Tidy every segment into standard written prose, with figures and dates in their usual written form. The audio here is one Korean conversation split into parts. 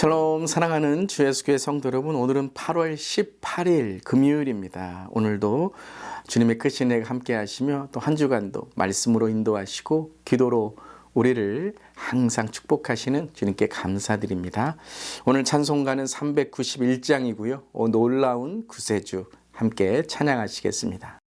샬롬 사랑하는 주 예수교회 성도 여러분, 오늘은 8월 18일 금요일입니다. 오늘도 주님의 크신 은혜가 함께 하시며 또 한 주간도 말씀으로 인도하시고 기도로 우리를 항상 축복하시는 주님께 감사드립니다. 오늘 찬송가는 391장이고요. 놀라운 구세주 함께 찬양하시겠습니다.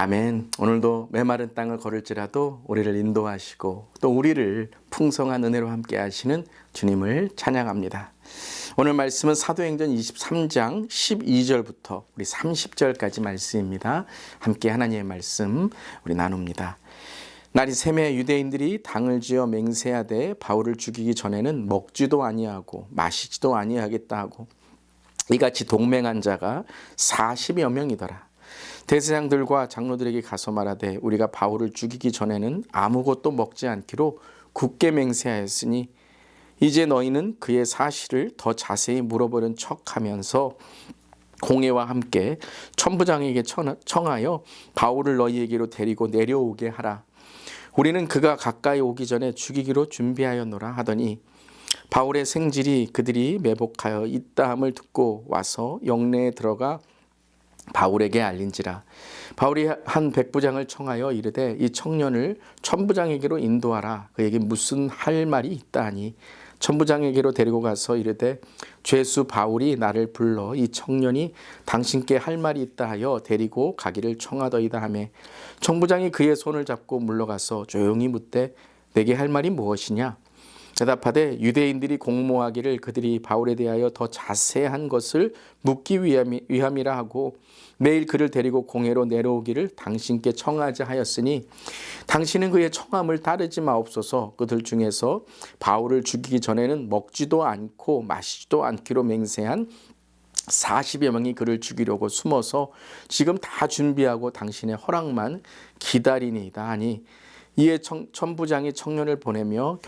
아멘. 오늘도 메마른 땅을 걸을지라도 우리를 인도하시고 또 우리를 풍성한 은혜로 함께 하시는 주님을 찬양합니다. 오늘 말씀은 사도행전 23장 12절부터 우리 30절까지 말씀입니다. 함께 하나님의 말씀 우리 나눕니다. 날이 새매 유대인들이 당을 지어 맹세하되 바울을 죽이기 전에는 먹지도 아니하고 마시지도 아니하겠다 하고 이같이 동맹한 자가 40여 명이더라. 대제사장들과 장로들에게 가서 말하되 우리가 바울을 죽이기 전에는 아무것도 먹지 않기로 굳게 맹세하였으니 이제 너희는 그의 사실을 더 자세히 물어보는 척하면서 공회와 함께 천부장에게 청하여 바울을 너희에게로 데리고 내려오게 하라. 우리는 그가 가까이 오기 전에 죽이기로 준비하였노라 하더니 바울의 생질이 그들이 매복하여 있다함을 듣고 와서 영내에 들어가 바울에게 알린지라. 바울이 한 백부장을 청하여 이르되 이 청년을 천부장에게로 인도하라. 그에게 무슨 할 말이 있다 하니 천부장에게로 데리고 가서 이르되 죄수 바울이 나를 불러 이 청년이 당신께 할 말이 있다 하여 데리고 가기를 청하더이다 하매 천부장이 그의 손을 잡고 물러가서 조용히 묻되 내게 할 말이 무엇이냐. 대답하되 유대인들이 공모하기를 그들이 바울에 대하여 더 자세한 것을 묻기 위함이라 하고 매일 그를 데리고 공회로 내려오기를 당신께 청하자 하였으니 당신은 그의 청함을 따르지 마옵소서. 그들 중에서 바울을 죽이기 전에는 먹지도 않고 마시지도 않기로 맹세한 40여 명이 그를 죽이려고 숨어서 지금 다 준비하고 당신의 허락만 기다리니이다 하니 이에 천부장이 청년을 보내며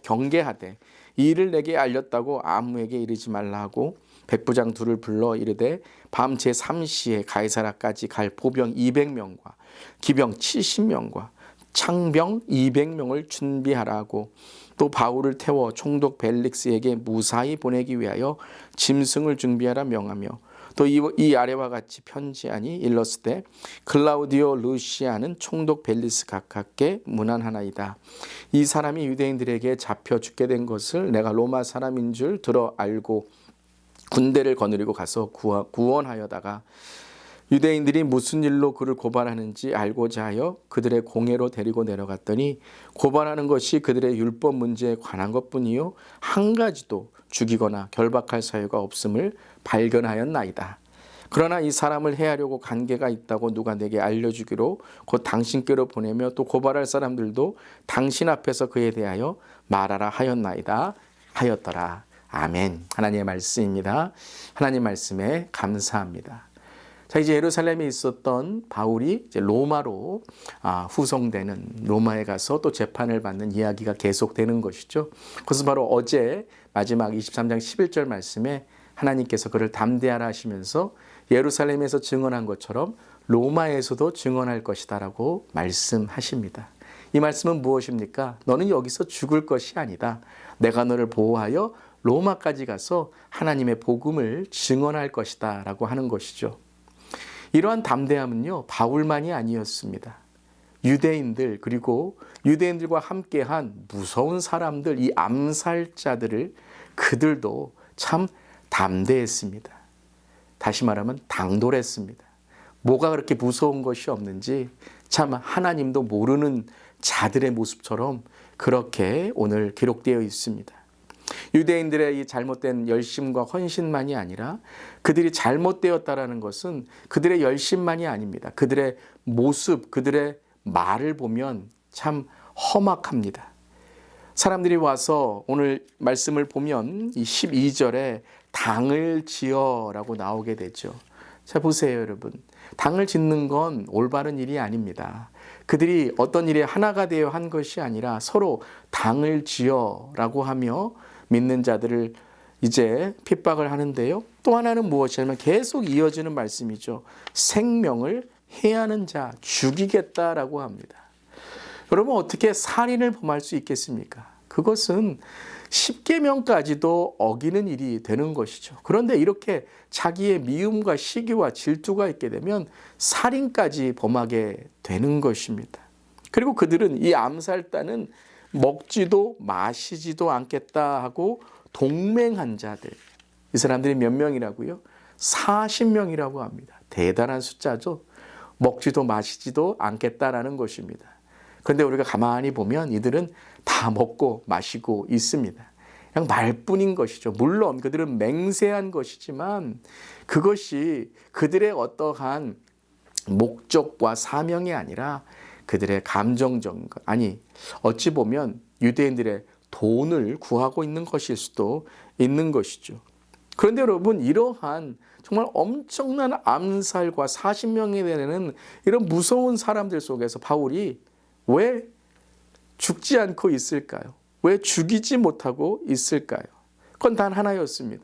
경계하되 이 일을 내게 알렸다고 아무에게 이르지 말라 하고 백부장 둘을 불러 이르되 밤 제3시에 가이사라까지 갈 보병 200명과 기병 70명과 창병 200명을 준비하라 하고 또 바울을 태워 총독 벨릭스에게 무사히 보내기 위하여 짐승을 준비하라 명하며 또 이 아래와 같이 편지하니 일렀으되 클라우디오 루시아는 총독 벨리스 가깝게 문안하나이다. 이 사람이 유대인들에게 잡혀 죽게 된 것을 내가 로마 사람인 줄 들어 알고 군대를 거느리고 가서 구원하여다가 유대인들이 무슨 일로 그를 고발하는지 알고자 하여 그들의 공회로 데리고 내려갔더니 고발하는 것이 그들의 율법 문제에 관한 것뿐이요 한 가지도 죽이거나 결박할 사유가 없음을 발견하였나이다. 그러나 이 사람을 해하려고 관계가 있다고 누가 내게 알려주기로 곧 당신께로 보내며 또 고발할 사람들도 당신 앞에서 그에 대하여 말하라 하였나이다 하였더라. 아멘. 하나님의 말씀입니다. 하나님 말씀에 감사합니다. 자, 이제 예루살렘에 있었던 바울이 이제 로마로 후송되는, 로마에 가서 또 재판을 받는 이야기가 계속되는 것이죠. 그것은 바로 어제 마지막 23장 11절 말씀에 하나님께서 그를 담대하라 하시면서 예루살렘에서 증언한 것처럼 로마에서도 증언할 것이다 라고 말씀하십니다. 이 말씀은 무엇입니까? 너는 여기서 죽을 것이 아니다. 내가 너를 보호하여 로마까지 가서 하나님의 복음을 증언할 것이다 라고 하는 것이죠. 이러한 담대함은요, 바울만이 아니었습니다. 유대인들, 그리고 유대인들과 함께한 무서운 사람들, 이 암살자들을 그들도 참 담대했습니다. 다시 말하면 당돌했습니다. 뭐가 그렇게 무서운 것이 없는지 참 하나님도 모르는 자들의 모습처럼 그렇게 오늘 기록되어 있습니다. 유대인들의 이 잘못된 열심과 헌신만이 아니라 그들이 잘못되었다라는 것은 그들의 열심만이 아닙니다. 그들의 모습, 그들의 말을 보면 참 험악합니다. 사람들이 와서 오늘 말씀을 보면 이 12절에 당을 지어라고 나오게 되죠. 자, 보세요, 여러분. 당을 짓는 건 올바른 일이 아닙니다. 그들이 어떤 일에 하나가 되어 한 것이 아니라 서로 당을 지어라고 하며 믿는 자들을 이제 핍박을 하는데요. 또 하나는 무엇이냐면 계속 이어지는 말씀이죠. 생명을 해하는 자 죽이겠다라고 합니다. 여러분, 어떻게 살인을 범할 수 있겠습니까? 그것은 십계명까지도 어기는 일이 되는 것이죠. 그런데 이렇게 자기의 미움과 시기와 질투가 있게 되면 살인까지 범하게 되는 것입니다. 그리고 그들은 이 암살단은 먹지도 마시지도 않겠다 하고 동맹한 자들, 이 사람들이 몇 명이라고요? 40명이라고 합니다. 대단한 숫자죠. 먹지도 마시지도 않겠다라는 것입니다. 그런데 우리가 가만히 보면 이들은 다 먹고 마시고 있습니다. 그냥 말뿐인 것이죠. 물론 그들은 맹세한 것이지만 그것이 그들의 어떠한 목적과 사명이 아니라 그들의 감정적인 것, 아니 어찌 보면 유대인들의 돈을 구하고 있는 것일 수도 있는 것이죠. 그런데 여러분, 이러한 정말 엄청난 암살과 40명이 되는 이런 무서운 사람들 속에서 바울이 왜 죽지 않고 있을까요? 왜 죽이지 못하고 있을까요? 그건 단 하나였습니다.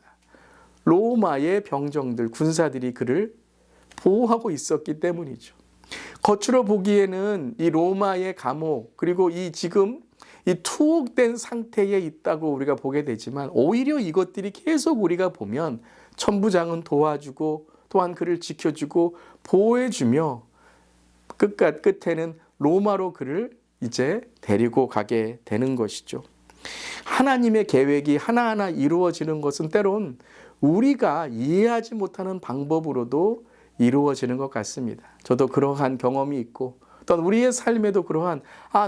로마의 병정들, 군사들이 그를 보호하고 있었기 때문이죠. 겉으로 보기에는 이 로마의 감옥, 그리고 이 지금 이 투옥된 상태에 있다고 우리가 보게 되지만 오히려 이것들이 계속 우리가 보면 천부장은 도와주고 또한 그를 지켜주고 보호해주며 끝에는 로마로 그를 이제 데리고 가게 되는 것이죠. 하나님의 계획이 하나하나 이루어지는 것은 때론 우리가 이해하지 못하는 방법으로도 이루어지는 것 같습니다. 저도 그러한 경험이 있고 또한 우리의 삶에도 그러한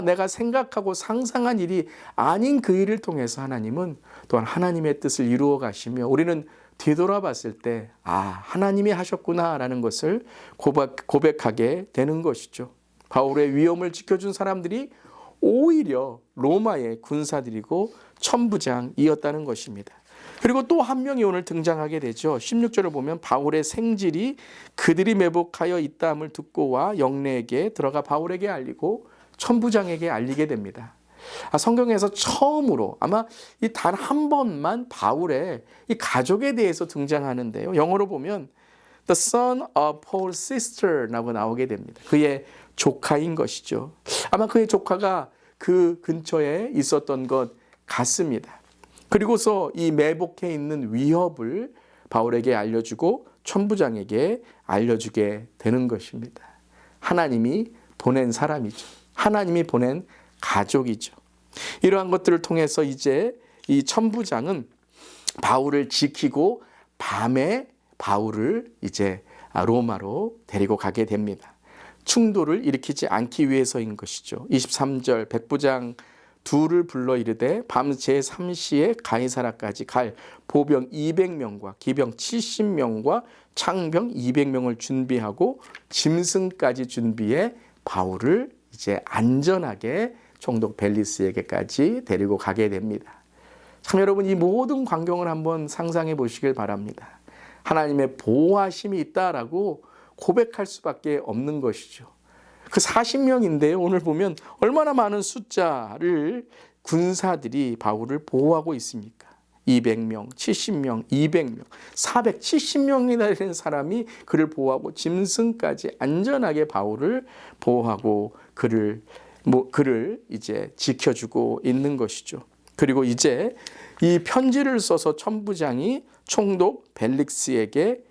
내가 생각하고 상상한 일이 아닌 그 일을 통해서 하나님은 또한 하나님의 뜻을 이루어 가시며 우리는 뒤돌아봤을 때 하나님이 하셨구나라는 것을 고백하게 되는 것이죠. 바울의 위엄을 지켜준 사람들이 오히려 로마의 군사들이고 천부장이었다는 것입니다. 그리고 또 한 명이 오늘 등장하게 되죠. 16절을 보면 바울의 생질이 그들이 매복하여 있다함을 듣고 와 영내에게 들어가 바울에게 알리고 천부장에게 알리게 됩니다. 성경에서 처음으로 아마 이 단 한 번만 바울의 이 가족에 대해서 등장하는데요. 영어로 보면 The son of Paul's sister라고 나오게 됩니다. 그의 조카인 것이죠. 아마 그의 조카가 그 근처에 있었던 것 같습니다. 그리고서 이 매복해 있는 위협을 바울에게 알려주고 천부장에게 알려주게 되는 것입니다. 하나님이 보낸 사람이죠. 하나님이 보낸 가족이죠. 이러한 것들을 통해서 이제 이 천부장은 바울을 지키고 밤에 바울을 이제 로마로 데리고 가게 됩니다. 충돌을 일으키지 않기 위해서인 것이죠. 23절 백부장 둘을 불러 이르되 밤 제3시에 가이사라까지 갈 보병 200명과 기병 70명과 창병 200명을 준비하고 짐승까지 준비해 바울을 이제 안전하게 총독 벨리스에게까지 데리고 가게 됩니다. 참 여러분, 이 모든 광경을 한번 상상해 보시길 바랍니다. 하나님의 보호하심이 있다라고 고백할 수밖에 없는 것이죠. 그 40명인데요. 오늘 보면 얼마나 많은 숫자를 군사들이 바울을 보호하고 있습니까? 200명, 70명, 200명, 470명이나 되는 사람이 그를 보호하고 짐승까지 안전하게 바울을 보호하고 그를 이제 지켜주고 있는 것이죠. 그리고 이제 이 편지를 써서 천부장이 총독 벨릭스에게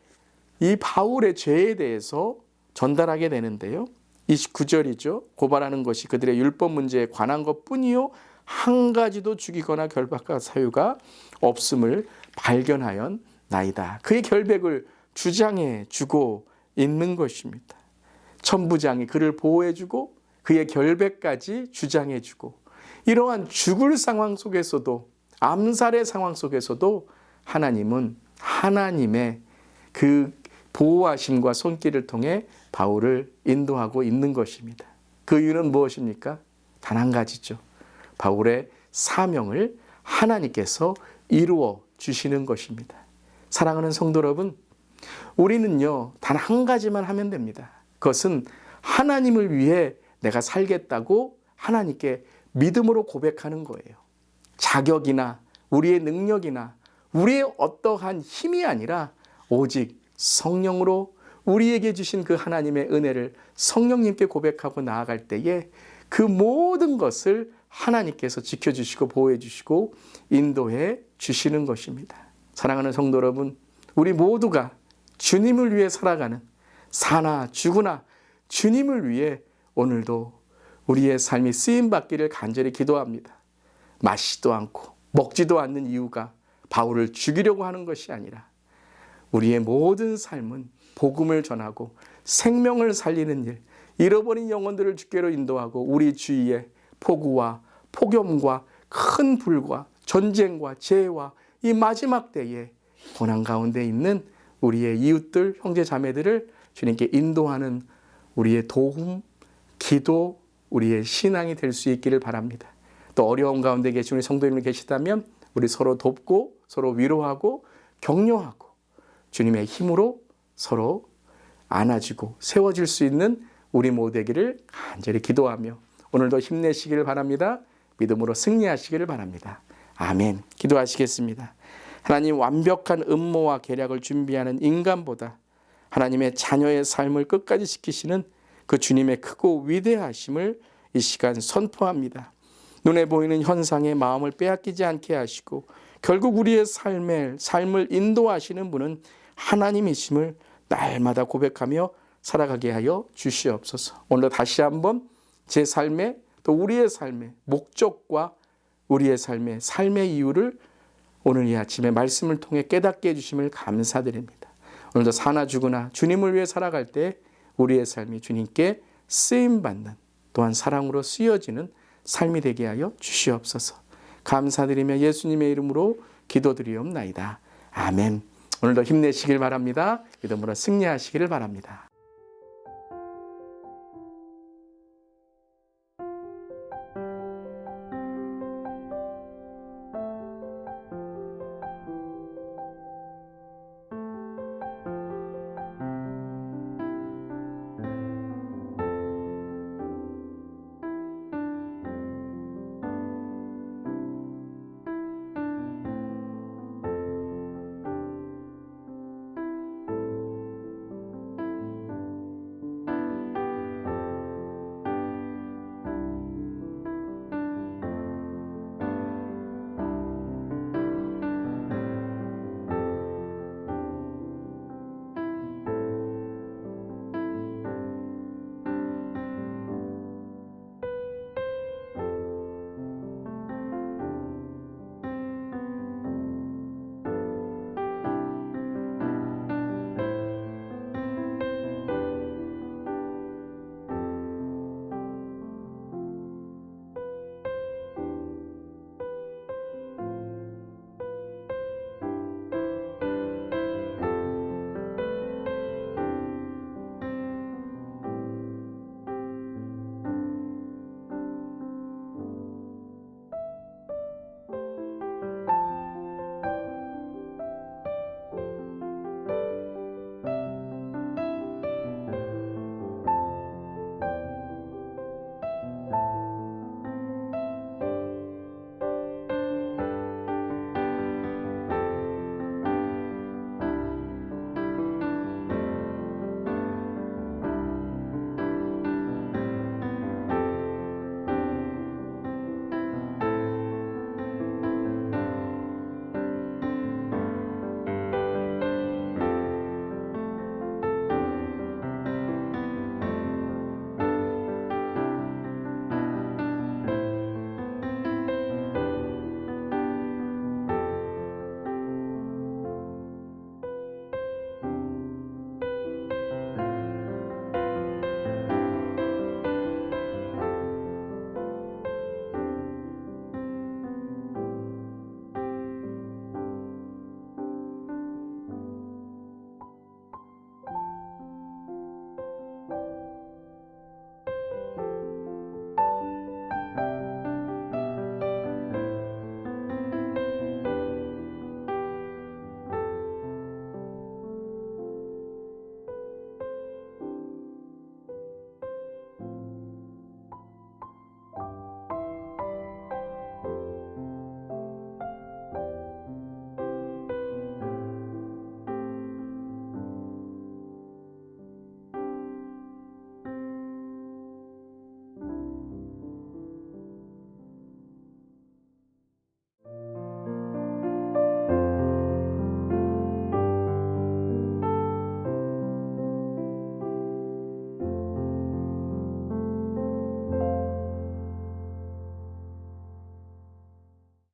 이 바울의 죄에 대해서 전달하게 되는데요. 29절이죠. 고발하는 것이 그들의 율법 문제에 관한 것뿐이요 한 가지도 죽이거나 결박할 사유가 없음을 발견하였나이다. 그의 결백을 주장해 주고 있는 것입니다. 천부장이 그를 보호해 주고 그의 결백까지 주장해 주고 이러한 죽을 상황 속에서도 암살의 상황 속에서도 하나님은 하나님의 그 보호하심과 손길을 통해 바울을 인도하고 있는 것입니다. 그 이유는 무엇입니까? 단 한 가지죠. 바울의 사명을 하나님께서 이루어 주시는 것입니다. 사랑하는 성도 여러분, 우리는요 단 한 가지만 하면 됩니다. 그것은 하나님을 위해 내가 살겠다고 하나님께 믿음으로 고백하는 거예요. 자격이나 우리의 능력이나 우리의 어떠한 힘이 아니라 오직 성령으로 우리에게 주신 그 하나님의 은혜를 성령님께 고백하고 나아갈 때에 그 모든 것을 하나님께서 지켜주시고 보호해 주시고 인도해 주시는 것입니다. 사랑하는 성도 여러분, 우리 모두가 주님을 위해 살아가는 사나 죽으나 주님을 위해 오늘도 우리의 삶이 쓰임받기를 간절히 기도합니다. 마시지도 않고 먹지도 않는 이유가 바울을 죽이려고 하는 것이 아니라 우리의 모든 삶은 복음을 전하고 생명을 살리는 일, 잃어버린 영혼들을 주께로 인도하고 우리 주위에 폭우와 폭염과 큰 불과 전쟁과 재해와 이 마지막 때에 고난 가운데 있는 우리의 이웃들, 형제 자매들을 주님께 인도하는 우리의 도움, 기도, 우리의 신앙이 될 수 있기를 바랍니다. 또 어려움 가운데 계신 우리 성도님이 계시다면 우리 서로 돕고 서로 위로하고 격려하고 주님의 힘으로 서로 안아주고 세워질 수 있는 우리 모두 되기를 간절히 기도하며 오늘도 힘내시기를 바랍니다. 믿음으로 승리하시기를 바랍니다. 아멘. 기도하시겠습니다. 하나님, 완벽한 음모와 계략을 준비하는 인간보다 하나님의 자녀의 삶을 끝까지 지키시는 그 주님의 크고 위대하심을 이 시간 선포합니다. 눈에 보이는 현상에 마음을 빼앗기지 않게 하시고 결국 우리의 삶을 인도하시는 분은 하나님이심을 날마다 고백하며 살아가게 하여 주시옵소서. 오늘 다시 한번 제 삶의 또 우리의 삶의 목적과 우리의 삶의 이유를 오늘 이 아침에 말씀을 통해 깨닫게 해주심을 감사드립니다. 오늘도 사나 죽으나 주님을 위해 살아갈 때 우리의 삶이 주님께 쓰임받는 또한 사랑으로 쓰여지는 삶이 되게 하여 주시옵소서. 감사드리며 예수님의 이름으로 기도드리옵나이다. 아멘. 오늘도 힘내시길 바랍니다. 믿음으로 승리하시기를 바랍니다.